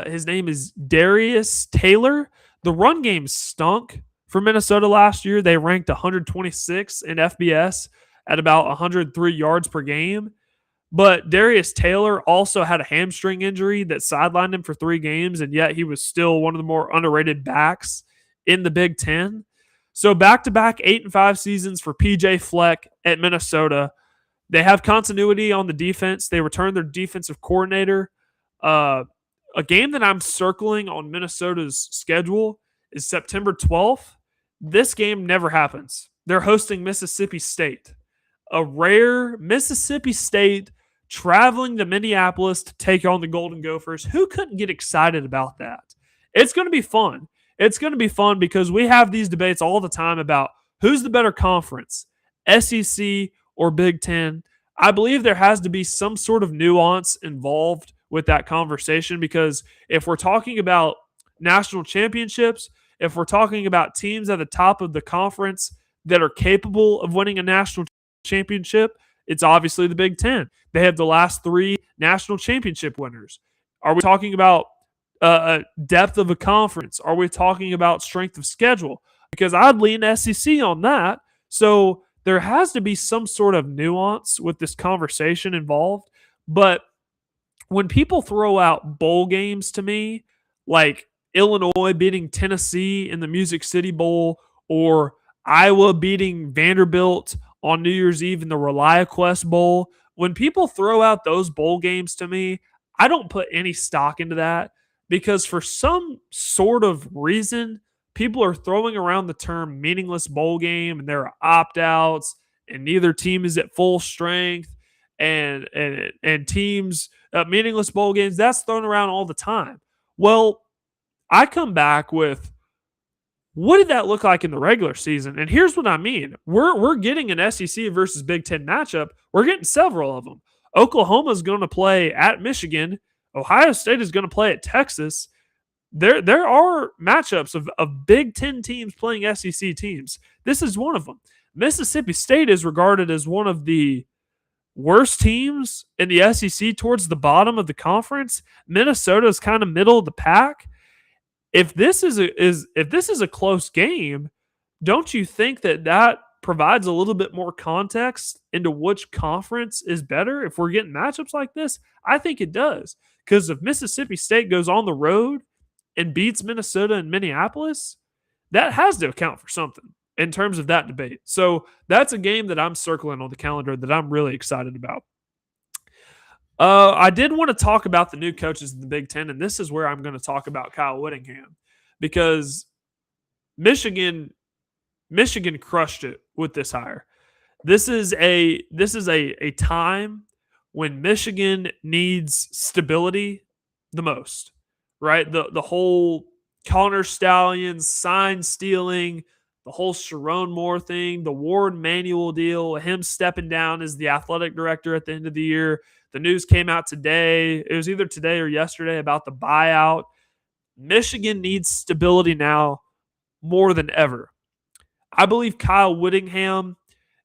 His name is Darius Taylor. The run game stunk for Minnesota last year. They ranked 126 in FBS at about 103 yards per game. But Darius Taylor also had a hamstring injury that sidelined him for 3 games, and yet he was still one of the more underrated backs in the Big Ten. So back-to-back 8-5 seasons for PJ Fleck at Minnesota. They have continuity on the defense. They returned their defensive coordinator. A game that I'm circling on Minnesota's schedule is September 12th. This game never happens. They're hosting Mississippi State. A rare Mississippi State traveling to Minneapolis to take on the Golden Gophers. Who couldn't get excited about that? It's going to be fun. It's going to be fun because we have these debates all the time about who's the better conference, SEC or Big Ten. I believe there has to be some sort of nuance involved with that conversation, because if we're talking about national championships, if we're talking about teams at the top of the conference that are capable of winning a national championship, it's obviously the Big Ten. They have the last 3 national championship winners. Are we talking about depth of a conference? Are we talking about strength of schedule? Because I'd lean SEC on that. So there has to be some sort of nuance with this conversation involved. But when people throw out bowl games to me, like Illinois beating Tennessee in the Music City Bowl, or Iowa beating Vanderbilt on New Year's Eve in the ReliaQuest Bowl, when people throw out those bowl games to me, I don't put any stock into that, because for some sort of reason, people are throwing around the term meaningless bowl game, and there are opt-outs, and neither team is at full strength, and teams, meaningless bowl games, that's thrown around all the time. Well, I come back with, what did that look like in the regular season? And here's what I mean. We're getting an SEC versus Big Ten matchup. We're getting several of them. Oklahoma is going to play at Michigan. Ohio State is going to play at Texas. There are matchups of Big Ten teams playing SEC teams. This is one of them. Mississippi State is regarded as one of the worst teams in the SEC towards the bottom of the conference. Minnesota is kind of middle of the pack. If this is a close game, don't you think that provides a little bit more context into which conference is better if we're getting matchups like this? I think it does. Because if Mississippi State goes on the road and beats Minnesota and Minneapolis, that has to account for something in terms of that debate. So that's a game that I'm circling on the calendar that I'm really excited about. I did want to talk about the new coaches in the Big Ten, and this is where I'm going to talk about Kyle Whittingham, because Michigan crushed it with this hire. This is a time when Michigan needs stability the most, right? The whole Connor Stallions sign stealing, the whole Sharon Moore thing, the Ward Manuel deal, him stepping down as the athletic director at the end of the year. The news came out today. It was either today or yesterday about the buyout. Michigan needs stability now more than ever. I believe Kyle Whittingham,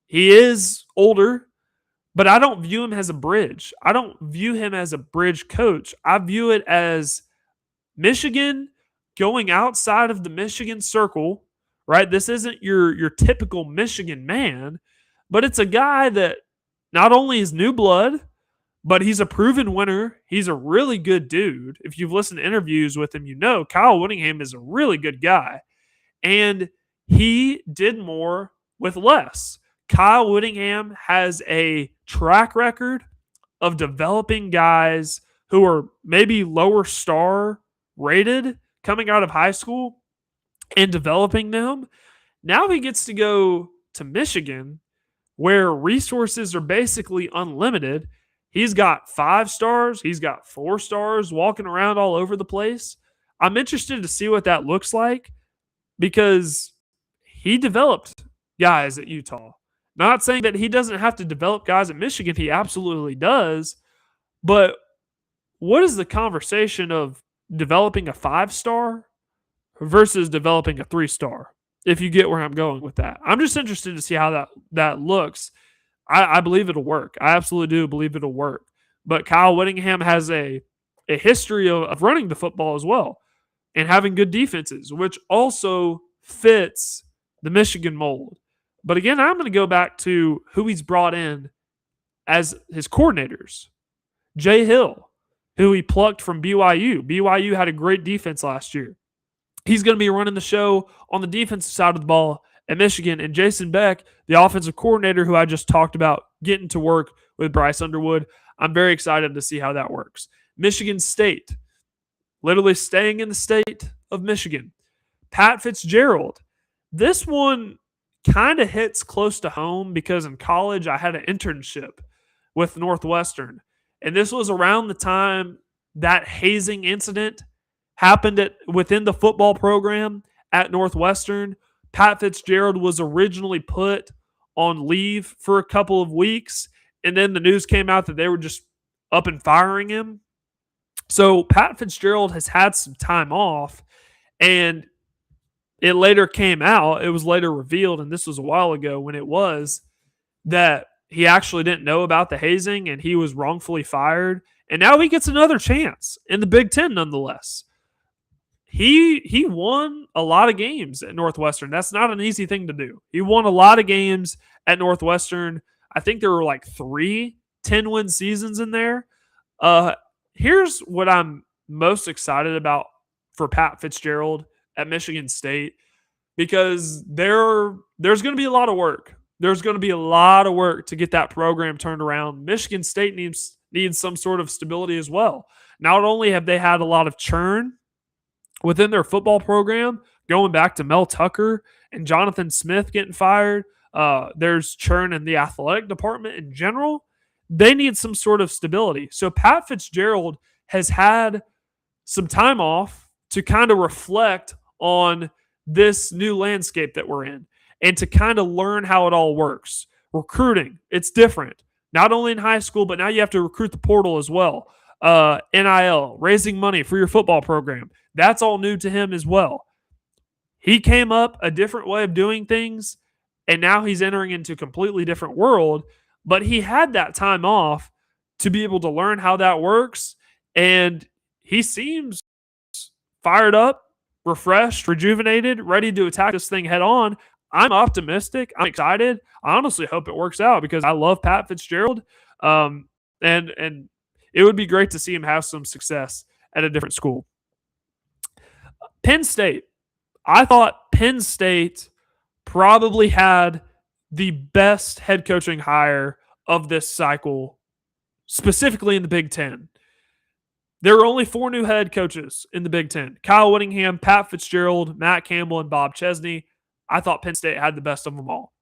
he is older, but I don't view him as a bridge. I don't view him as a bridge coach. I view it as Michigan going outside of the Michigan circle, right? This isn't your typical Michigan man, but it's a guy that not only is new blood, but he's a proven winner. He's a really good dude. If you've listened to interviews with him, you know Kyle Whittingham is a really good guy. And he did more with less. Kyle Whittingham has a track record of developing guys who are maybe lower star rated coming out of high school and developing them. Now he gets to go to Michigan where resources are basically unlimited. He's got 5 stars, he's got 4 stars walking around all over the place. I'm interested to see what that looks like because he developed guys at Utah. Not saying that he doesn't have to develop guys at Michigan, he absolutely does. But what is the conversation of developing a 5-star versus developing a 3-star? If you get where I'm going with that, I'm just interested to see how that looks. I believe it'll work. I absolutely do believe it'll work. But Kyle Whittingham has a history of running the football as well and having good defenses, which also fits the Michigan mold. But again, I'm going to go back to who he's brought in as his coordinators. Jay Hill, who he plucked from BYU. BYU had a great defense last year. He's going to be running the show on the defensive side of the ball at Michigan. And Jason Beck, the offensive coordinator who I just talked about, getting to work with Bryce Underwood. I'm very excited to see how that works. Michigan State, literally staying in the state of Michigan. Pat Fitzgerald. This one kind of hits close to home because in college I had an internship with Northwestern. And this was around the time that hazing incident happened within the football program at Northwestern. Pat Fitzgerald was originally put on leave for a couple of weeks, and then the news came out that they were just up and firing him. So Pat Fitzgerald has had some time off, and it later came out, it was later revealed, and this was a while ago when it was, that he actually didn't know about the hazing and he was wrongfully fired. And now he gets another chance in the Big Ten nonetheless. He won a lot of games at Northwestern. That's not an easy thing to do. He won a lot of games at Northwestern. I think there were like 3 10-win seasons in there. Here's what I'm most excited about for Pat Fitzgerald at Michigan State, because there's going to be a lot of work. There's going to be a lot of work to get that program turned around. Michigan State needs some sort of stability as well. Not only have they had a lot of churn within their football program, going back to Mel Tucker and Jonathan Smith getting fired, there's churn in the athletic department in general. They need some sort of stability. So Pat Fitzgerald has had some time off to kind of reflect on this new landscape that we're in and to kind of learn how it all works. Recruiting, it's different. Not only in high school, but now you have to recruit the portal as well. NIL, raising money for your football program. That's all new to him as well. He came up a different way of doing things, and now he's entering into a completely different world. But he had that time off to be able to learn how that works, and he seems fired up, refreshed, rejuvenated, ready to attack this thing head on. I'm optimistic. I'm excited. I honestly hope it works out because I love Pat Fitzgerald, and it would be great to see him have some success at a different school. Penn State. I thought Penn State probably had the best head coaching hire of this cycle, specifically in the Big Ten. There are only 4 new head coaches in the Big Ten. Kyle Whittingham, Pat Fitzgerald, Matt Campbell, and Bob Chesney. I thought Penn State had the best of them all.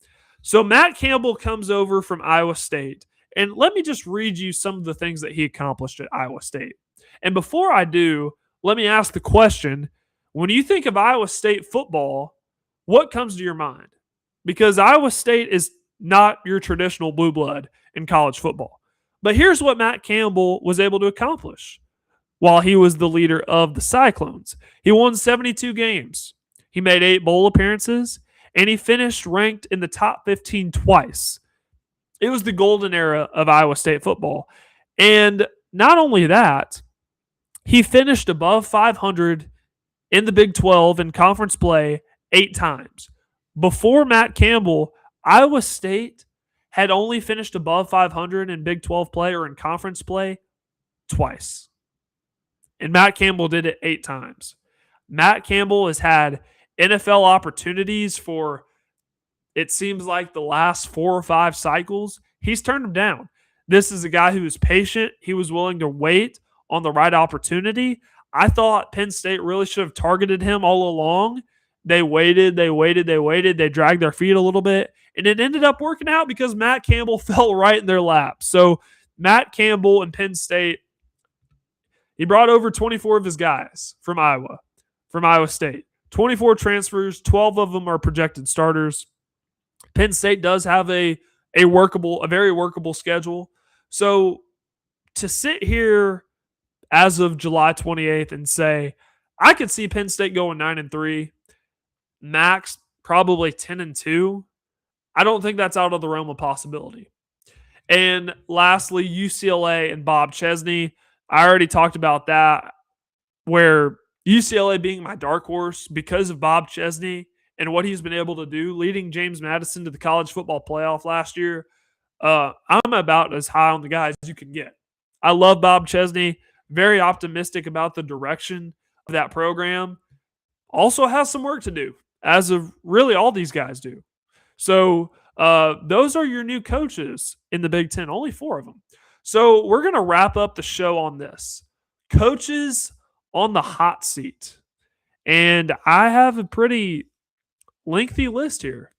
So Matt Campbell comes over from Iowa State. And let me just read you some of the things that he accomplished at Iowa State. And before I do, let me ask the question, when you think of Iowa State football, what comes to your mind? Because Iowa State is not your traditional blue blood in college football. But here's what Matt Campbell was able to accomplish while he was the leader of the Cyclones. He won 72 games. He made 8 bowl appearances, and he finished ranked in the top 15 twice. It was the golden era of Iowa State football. And not only that, he finished above 500 in the Big 12 in conference play 8 times. Before Matt Campbell, Iowa State had only finished above 500 in Big 12 play or in conference play twice. And Matt Campbell did it 8 times. Matt Campbell has had NFL opportunities for, it seems like, the last 4 or 5 cycles. He's turned them down. This is a guy who was patient. He was willing to wait on the right opportunity. I thought Penn State really should have targeted him all along. They waited. They dragged their feet a little bit, and it ended up working out because Matt Campbell fell right in their lap. So Matt Campbell and Penn State, he brought over 24 of his guys from Iowa State. 24 transfers, 12 of them are projected starters. Penn State does have a very workable schedule. So to sit here as of July 28th and say, I could see Penn State going 9-3, max probably 10-2. I don't think that's out of the realm of possibility. And lastly, UCLA and Bob Chesney. I already talked about that, where UCLA being my dark horse because of Bob Chesney and what he's been able to do, leading James Madison to the college football playoff last year. I'm about as high on the guy as you can get. I love Bob Chesney. Very optimistic about the direction of that program. Also has some work to do, as of really all these guys do. So those are your new coaches in the Big Ten, only 4 of them. So we're going to wrap up the show on this. Coaches on the hot seat. And I have a pretty lengthy list here.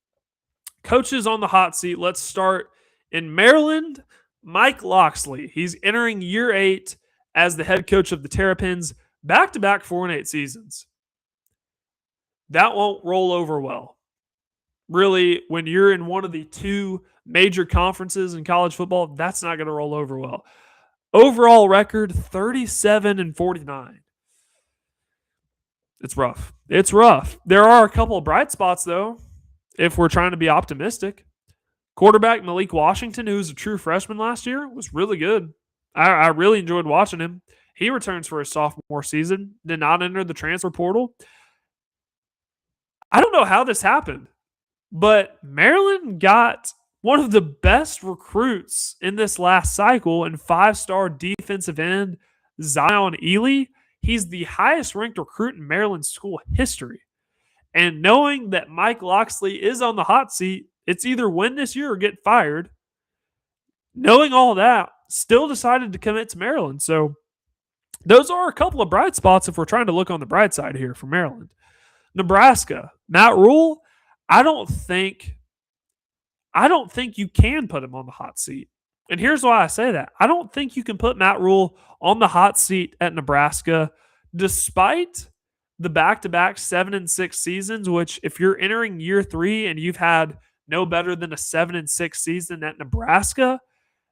Coaches on the hot seat. Let's start in Maryland. Mike Locksley. He's entering year 8 as the head coach of the Terrapins. Back-to-back 4-8 seasons. That won't roll over well. Really, when you're in one of the 2 major conferences in college football, that's not going to roll over well. Overall record, 37-49. It's rough. It's rough. There are a couple of bright spots, though, if we're trying to be optimistic. Quarterback Malik Washington, who was a true freshman last year, was really good. I really enjoyed watching him. He returns for his sophomore season, did not enter the transfer portal. I don't know how this happened, but Maryland got one of the best recruits in this last cycle in 5-star defensive end Zion Ely. He's the highest ranked recruit in Maryland school history. And knowing that Mike Locksley is on the hot seat, it's either win this year or get fired. Knowing all that, still decided to commit to Maryland. So those are a couple of bright spots if we're trying to look on the bright side here for Maryland. Nebraska, Matt Rule, I don't think you can put him on the hot seat. And here's why I say that. I don't think you can put Matt Rule on the hot seat at Nebraska, despite the back-to-back 7-6 seasons, which if you're entering year 3 and you've had no better than a 7-6 season at Nebraska,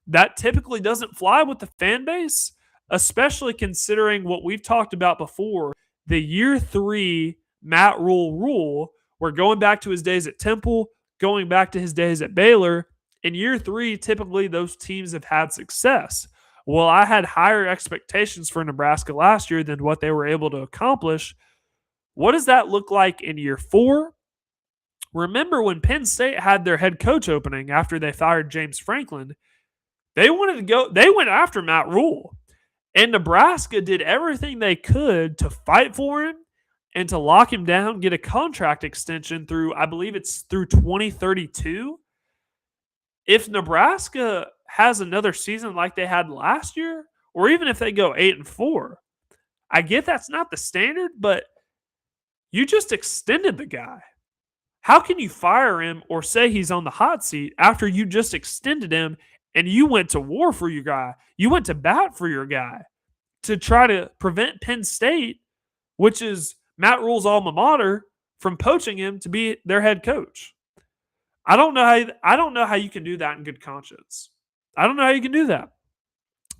that typically doesn't fly with the fan base, especially considering what we've talked about before, the year 3 Matt Rule, where going back to his days at Temple, going back to his days at Baylor, in year 3, typically those teams have had success. Well, I had higher expectations for Nebraska last year than what they were able to accomplish. What does that look like in year 4? Remember when Penn State had their head coach opening after they fired James Franklin, they went after Matt Rule. And Nebraska did everything they could to fight for him and to lock him down, get a contract extension through, I believe it's through 2032. If Nebraska has another season like they had last year, or even if they go 8-4, I get that's not the standard, but you just extended the guy. How can you fire him or say he's on the hot seat after you just extended him and you went to war for your guy? You went to bat for your guy to try to prevent Penn State, which is Matt Rule's alma mater, from poaching him to be their head coach. I don't know how you can do that in good conscience. I don't know how you can do that.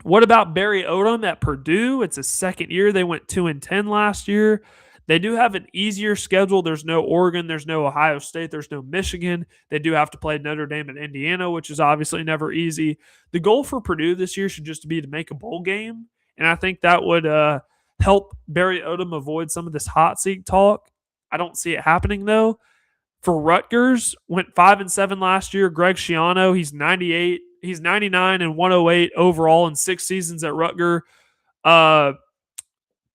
What about Barry Odom at Purdue? It's his second year. They went 2-10 last year. They do have an easier schedule. There's no Oregon. There's no Ohio State. There's no Michigan. They do have to play Notre Dame and Indiana, which is obviously never easy. The goal for Purdue this year should just be to make a bowl game, and I think that would help Barry Odom avoid some of this hot seat talk. I don't see it happening, though. For Rutgers, went 5-7 last year. Greg Schiano, he's 98. He's 99 and 108 overall in 6 seasons at Rutgers.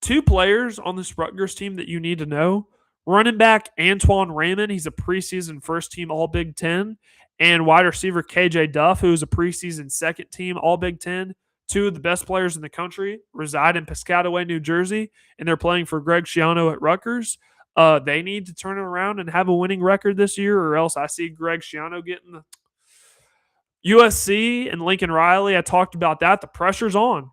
2 players on this Rutgers team that you need to know. Running back Antoine Raymond, he's a preseason first-team All-Big Ten. and wide receiver KJ Duff, who is a preseason second team All Big Ten. Two of the best players in the country reside in Piscataway, New Jersey, and they're playing for Greg Schiano at Rutgers. They need to turn it around and have a winning record this year, or else I see Greg Schiano getting the USC and Lincoln Riley. I talked about that. The pressure's on.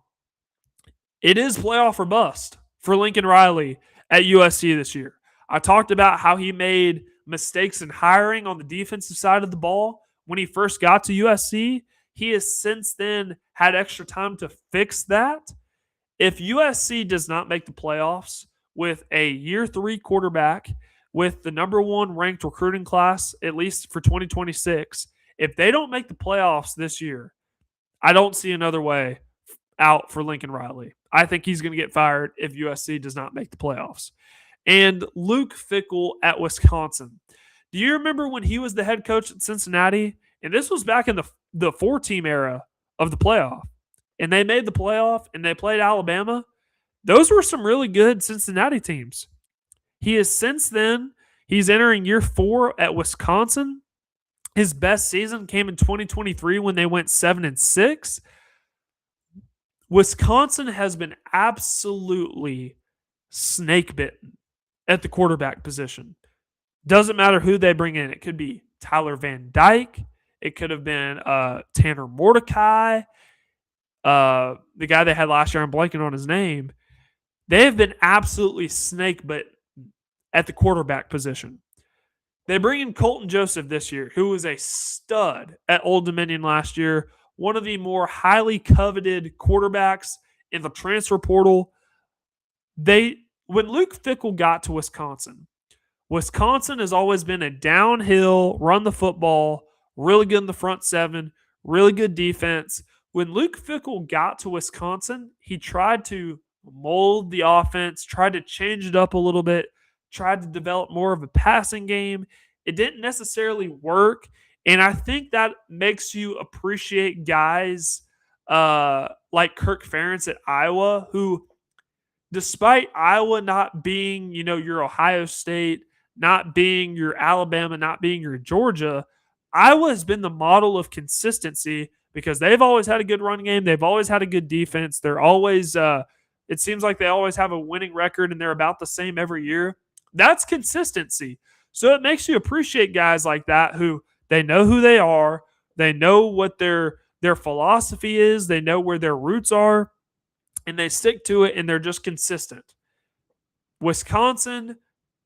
It is playoff or bust for Lincoln Riley at USC this year. I talked about how he made mistakes in hiring on the defensive side of the ball when he first got to USC. He has since then had extra time to fix that. If USC does not make the playoffs with a year 3 quarterback, with the number 1 ranked recruiting class, at least for 2026, if they don't make the playoffs this year, I don't see another way out for Lincoln Riley. I think he's going to get fired if USC does not make the playoffs. And Luke Fickell at Wisconsin. Do you remember when he was the head coach at Cincinnati? And this was back in the 4-team era of the playoff. And they made the playoff and they played Alabama. Those were some really good Cincinnati teams. He is since then, he's entering year 4 at Wisconsin. His best season came in 2023 when they went 7-6. Wisconsin has been absolutely snake bitten at the quarterback position. Doesn't matter who they bring in. It could be Tyler Van Dyke. It could have been Tanner Mordecai, the guy they had last year. I'm blanking on his name. They have been absolutely snake bitten at the quarterback position. They bring in Colton Joseph this year, who was a stud at Old Dominion last year, one of the more highly coveted quarterbacks in the transfer portal. When Luke Fickell got to Wisconsin, Wisconsin has always been a downhill, run the football, really good in the front seven, really good defense. When Luke Fickell got to Wisconsin, he tried to mold the offense, tried to change it up a little bit, tried to develop more of a passing game. It didn't necessarily work, and I think that makes you appreciate guys like Kirk Ferentz at Iowa, who, despite Iowa not being, your Ohio State, not being your Alabama, not being your Georgia, Iowa has been the model of consistency because they've always had a good run game. They've always had a good defense. They're always, it seems like they always have a winning record and they're about the same every year. That's consistency. So it makes you appreciate guys like that who they know who they are. They know what their philosophy is. They know where their roots are, and they stick to it, and they're just consistent. Wisconsin,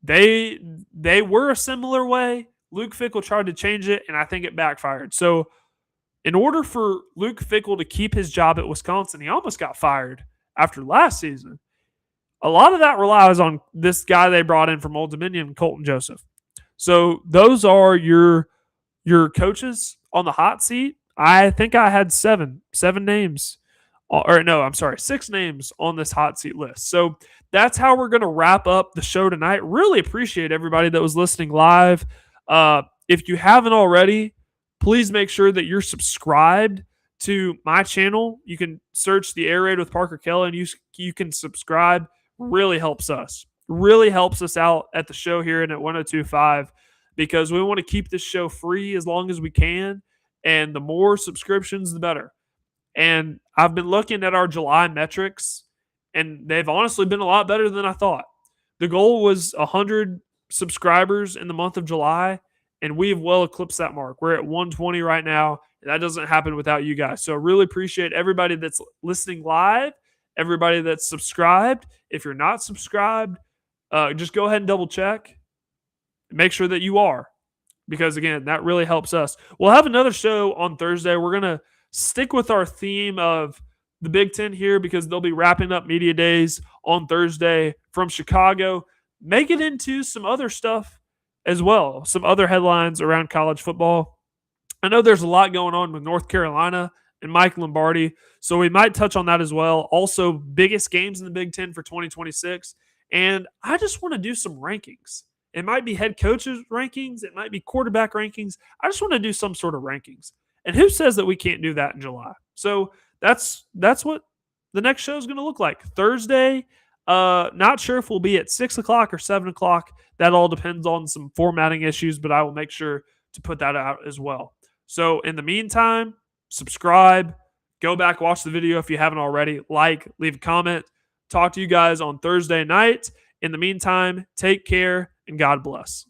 they were a similar way. Luke Fickell tried to change it, and I think it backfired. So in order for Luke Fickell to keep his job at Wisconsin, he almost got fired after last season. A lot of that relies on this guy they brought in from Old Dominion, Colton Joseph. So those are your coaches on the hot seat. I think I had seven names. Or no, I'm sorry, 6 names on this hot seat list. So that's how we're going to wrap up the show tonight. Really appreciate everybody that was listening live. If you haven't already, please make sure that you're subscribed to my channel. You can search The Air Raid with Parker Kelley, and you can subscribe. Really helps us. Really helps us out at the show here and at 102.5 because we want to keep this show free as long as we can, and the more subscriptions, the better. And I've been looking at our July metrics, and they've honestly been a lot better than I thought. The goal was 100 subscribers in the month of July, and we've well eclipsed that mark. We're at 120 right now, and that doesn't happen without you guys. So I really appreciate everybody that's listening live, everybody that's subscribed. If you're not subscribed, just go ahead and double check. Make sure that you are, because, again, that really helps us. We'll have another show on Thursday. We're going to stick with our theme of the Big Ten here because they'll be wrapping up media days on Thursday from Chicago. Make it into some other stuff as well, some other headlines around college football. I know there's a lot going on with North Carolina and Mike Lombardi, so we might touch on that as well. Also, biggest games in the Big Ten for 2026. And I just want to do some rankings. It might be head coaches rankings. It might be quarterback rankings. I just want to do some sort of rankings. And who says that we can't do that in July? So that's what the next show is going to look like. Thursday, not sure if we'll be at 6 o'clock or 7 o'clock. That all depends on some formatting issues, but I will make sure to put that out as well. So in the meantime, subscribe, go back, watch the video if you haven't already, like, leave a comment. Talk to you guys on Thursday night. In the meantime, take care and God bless.